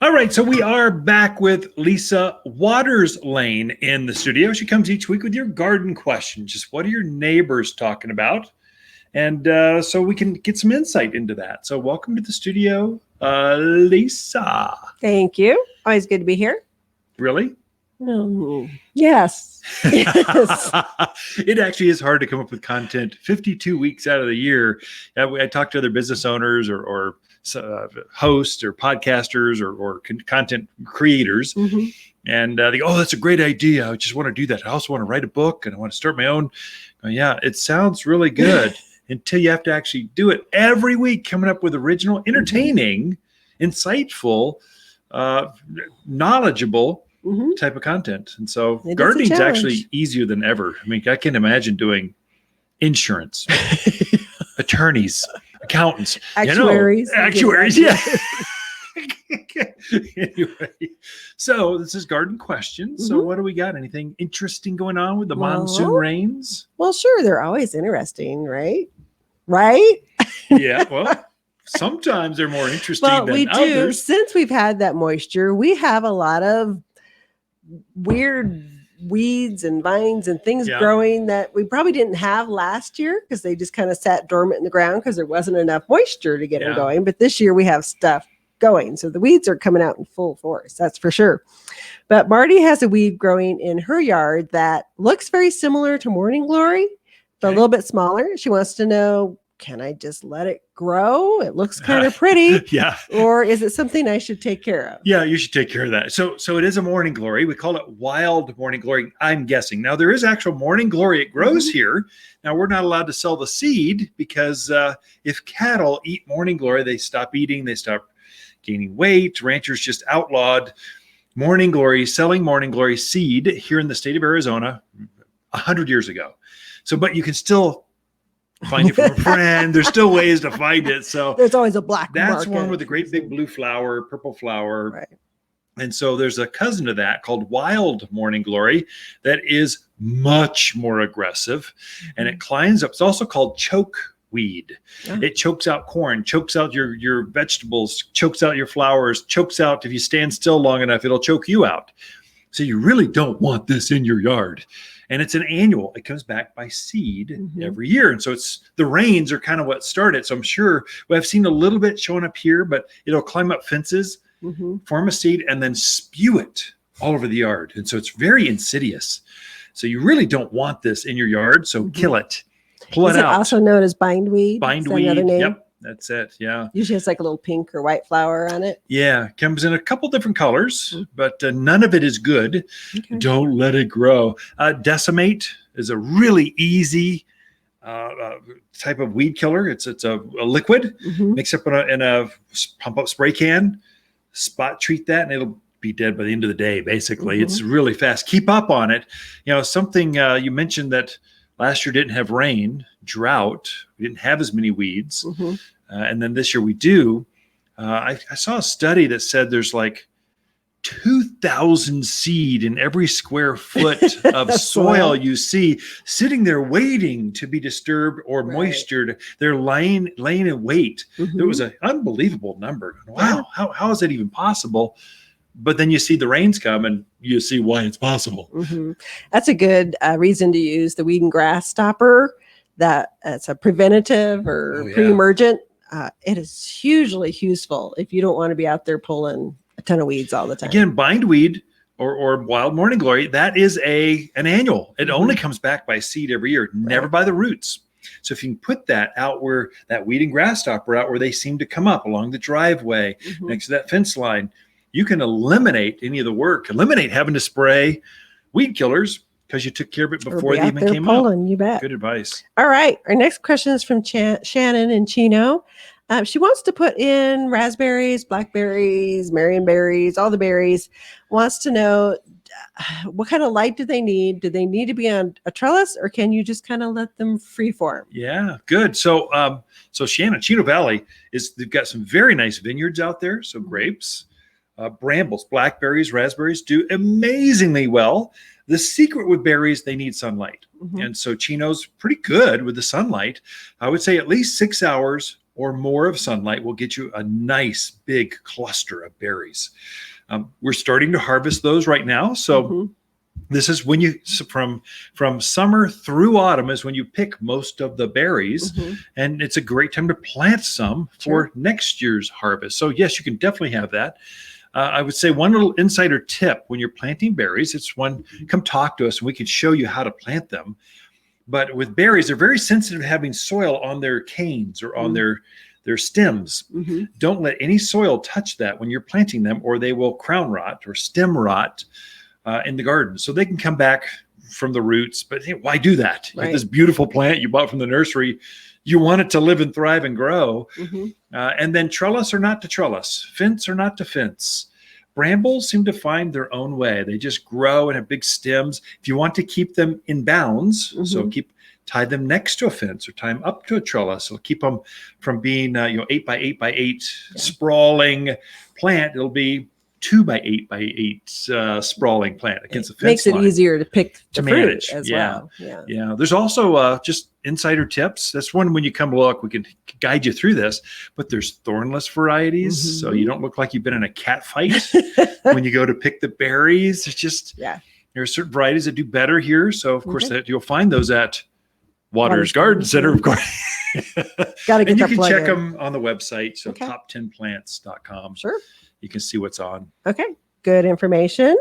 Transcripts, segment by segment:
All right, so we are back with Lisa Waters-Lane in the studio. She comes each week with your garden question. Just what are your neighbors talking about? And so we can get some insight into that. So welcome to the studio, Lisa. Thank you. Always good to be here. Really? Yes. Yes. It actually is hard to come up with content 52 weeks out of the year. I talk to other business owners or hosts or podcasters or content creators, and they go, "Oh, that's a great idea. I just want to do that. I also want to write a book and I want to start my own." Yeah, it sounds really good until you have to actually do it every week, coming up with original, entertaining, insightful, knowledgeable type of content. And so gardening is actually easier than ever. I mean, I can imagine doing insurance, attorneys, accountants, actuaries, yeah. Anyway, so this is garden questions. So what do we got? Anything interesting going on with the monsoon rains? Well, sure. They're always interesting, right? Right? Yeah. Well, sometimes they're more interesting than we others. do. Since we've had that moisture, we have a lot of weird weeds and vines and things growing that we probably didn't have last year because they just kind of sat dormant in the ground because there wasn't enough moisture to get them going. But this year we have stuff going. So the weeds are coming out in full force. That's for sure. But Marty has a weed growing in her yard that looks very similar to morning glory, but a little bit smaller. She wants to know, can I just let it grow? It looks kind of pretty. Yeah. Or is it something I should take care of? Yeah, you should take care of that. So it is a morning glory. We call it wild morning glory, I'm guessing. Now, there is actual morning glory. It grows here. Now, we're not allowed to sell the seed because if cattle eat morning glory, they stop eating. They stop gaining weight. Ranchers just outlawed morning glory, selling morning glory seed here in the state of Arizona 100 years ago. So, but you can still find it from a friend. There's still ways to find it. So there's always a black that's market. One with a great big blue flower, purple flower. Right. And so there's a cousin to that called wild morning glory that is much more aggressive and it climbs up. It's also called choke weed. It chokes out corn, chokes out your vegetables, chokes out your flowers, chokes out, if you stand still long enough, it'll choke you out. So you really don't want this in your yard. And it's an annual. It comes back by seed every year. And so it's the rains are kind of what started. So I'm sure I've seen a little bit showing up here, but it'll climb up fences, form a seed, and then spew it all over the yard. And so it's very insidious. So you really don't want this in your yard. So kill it. Pull it out. Is it also known as bindweed? Bindweed. Another name? Yep. That's it. Yeah. Usually it's like a little pink or white flower on it. Yeah. Comes in a couple different colors, but none of it is good. Okay. Don't let it grow. Decimate is a really easy type of weed killer. It's a liquid mixed up in a pump up spray can, spot treat that, and it'll be dead by the end of the day. Basically, it's really fast. Keep up on it. You know, something you mentioned that last year didn't have rain, drought. We didn't have as many weeds. And then this year we do. I saw a study that said there's like 2,000 seed in every square foot of soil you see sitting there waiting to be disturbed or moistured. They're laying in wait. It was an unbelievable number. Wow, how is that even possible? But then you see the rains come and you see why it's possible. That's a good reason to use the weed and grass stopper. That's a preventative or pre-emergent. It is hugely useful if you don't want to be out there pulling a ton of weeds all the time. Again, bindweed or wild morning glory, that is an annual. It only comes back by seed every year, never by the roots. So if you can put that out where that weed and grass stopper out where they seem to come up along the driveway next to that fence line, you can eliminate any of the work, eliminate having to spray weed killers because you took care of it before they even came up. You bet. Good advice. All right. Our next question is from Shannon in Chino. She wants to put in raspberries, blackberries, marionberries, all the berries. Wants to know what kind of light do they need? Do they need to be on a trellis or can you just kind of let them freeform? Yeah, good. So Shannon, Chino Valley they've got some very nice vineyards out there. So grapes, brambles, blackberries, raspberries do amazingly well. The secret with berries, they need sunlight. And so Chino's pretty good with the sunlight. I would say at least 6 hours or more of sunlight will get you a nice big cluster of berries. We're starting to harvest those right now. So this is when from summer through autumn is when you pick most of the berries, and it's a great time to plant some for next year's harvest. So yes, you can definitely have that. I would say one little insider tip when you're planting berries, it's come talk to us and we can show you how to plant them. But with berries, they're very sensitive to having soil on their canes or on their stems. Don't let any soil touch that when you're planting them, or they will crown rot or stem rot in the garden. So they can come back from the roots, but hey, why do that? You have this beautiful plant you bought from the nursery. You want it to live and thrive and grow. And then trellis or not to trellis, fence or not to fence. Brambles seem to find their own way. They just grow and have big stems. If you want to keep them in bounds, so tie them next to a fence or tie them up to a trellis. It'll keep them from being 8 by 8 by 8 sprawling plant. It'll be 2 by 8 by 8 sprawling plant against the fence makes it line. easier to pick to the fruit manage as well. Yeah. There's also just insider tips. That's one when you come look, we can guide you through this, but there's thornless varieties. So you don't look like you've been in a cat fight when you go to pick the berries. It's just, there are certain varieties that do better here. So of course that you'll find those at Waters Garden Center, of course. Got to get and you that can plug check in. them on the website. So top10plants.com. Sure. You can see what's on. Okay. Good information.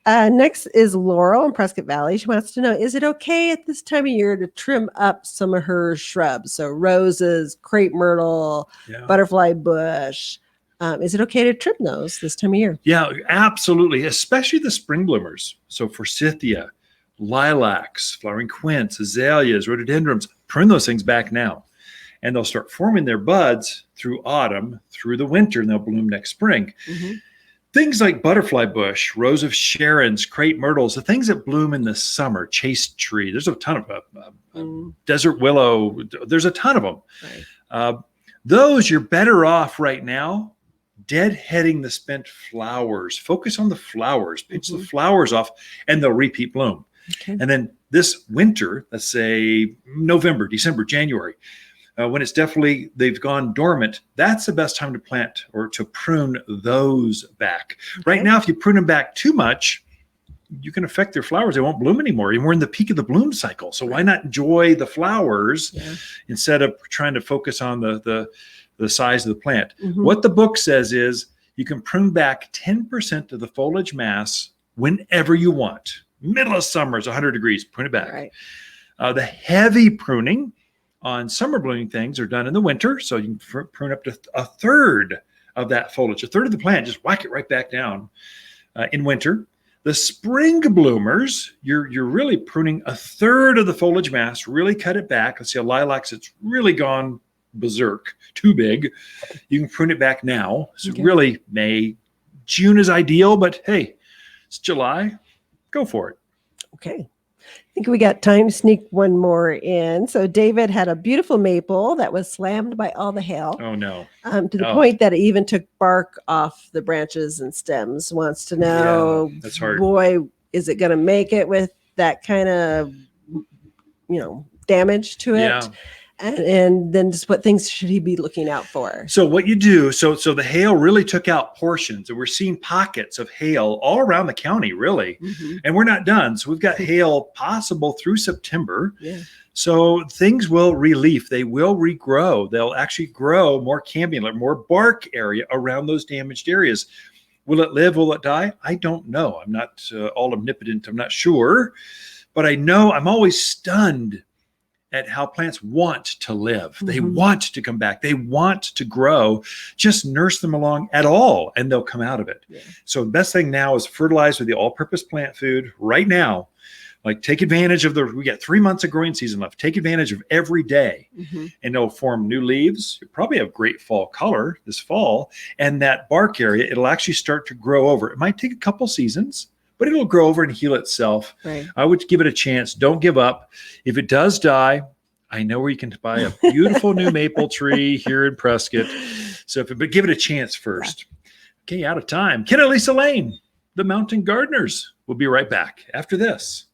Next is Laurel in Prescott Valley. She wants to know, is it okay at this time of year to trim up some of her shrubs? So roses, crepe myrtle, butterfly bush. Is it okay to trim those this time of year? Yeah, absolutely. Especially the spring bloomers. So forsythia, lilacs, flowering quince, azaleas, rhododendrons, prune those things back now. And they'll start forming their buds through autumn, through the winter, and they'll bloom next spring. Things like butterfly bush, rose of Sharon's, crepe myrtles, the things that bloom in the summer, chaste tree. There's a ton of desert willow. There's a ton of them. Those you're better off right now deadheading the spent flowers. Focus on the flowers. Pinch the flowers off, and they'll repeat bloom. And then this winter, let's say November, December, January, when it's they've gone dormant, that's the best time to plant or to prune those back. Right now, if you prune them back too much, you can affect their flowers. They won't bloom anymore. And we're in the peak of the bloom cycle. So why not enjoy the flowers instead of trying to focus on the size of the plant? What the book says is you can prune back 10% of the foliage mass whenever you want. Middle of summer is 100 degrees, prune it back. The heavy pruning on summer blooming things are done in the winter. So you can prune up to a third of that foliage, a third of the plant, just whack it right back down in winter. The spring bloomers, you're really pruning a third of the foliage mass, really cut it back. Let's see, a lilacs, it's really gone berserk, too big. You can prune it back now. So really May, June is ideal, but hey, it's July, go for it. Okay. I think we got time to sneak one more in. So David had a beautiful maple that was slammed by all the hail. Oh, no. To the point that it even took bark off the branches and stems. Wants to know, that's hard. Boy, is it going to make it with that kind of, damage to it? Yeah. And then just what things should he be looking out for? So what you do, so the hail really took out portions, and we're seeing pockets of hail all around the county, really. And we're not done. So we've got hail possible through September. So things will relief. They will regrow. They'll actually grow more cambium, more bark area around those damaged areas. Will it live? Will it die? I don't know. I'm not all omnipotent. I'm not sure. But I know I'm always stunned at how plants want to live. They want to come back. They want to grow. Just nurse them along at all, and they'll come out of it. So the best thing now is fertilize with the all-purpose plant food right now. Like take advantage of we got 3 months of growing season left. Take advantage of every day, and it'll form new leaves. You'll probably have great fall color this fall, and that bark area, it'll actually start to grow over. It might take a couple seasons, but it'll grow over and heal itself. I would give it a chance. Don't give up. If it does die, I know where you can buy a beautiful new maple tree here in Prescott. But give it a chance first. Okay, out of time. Ken and Lisa Lane, the Mountain Gardeners. We'll be right back after this.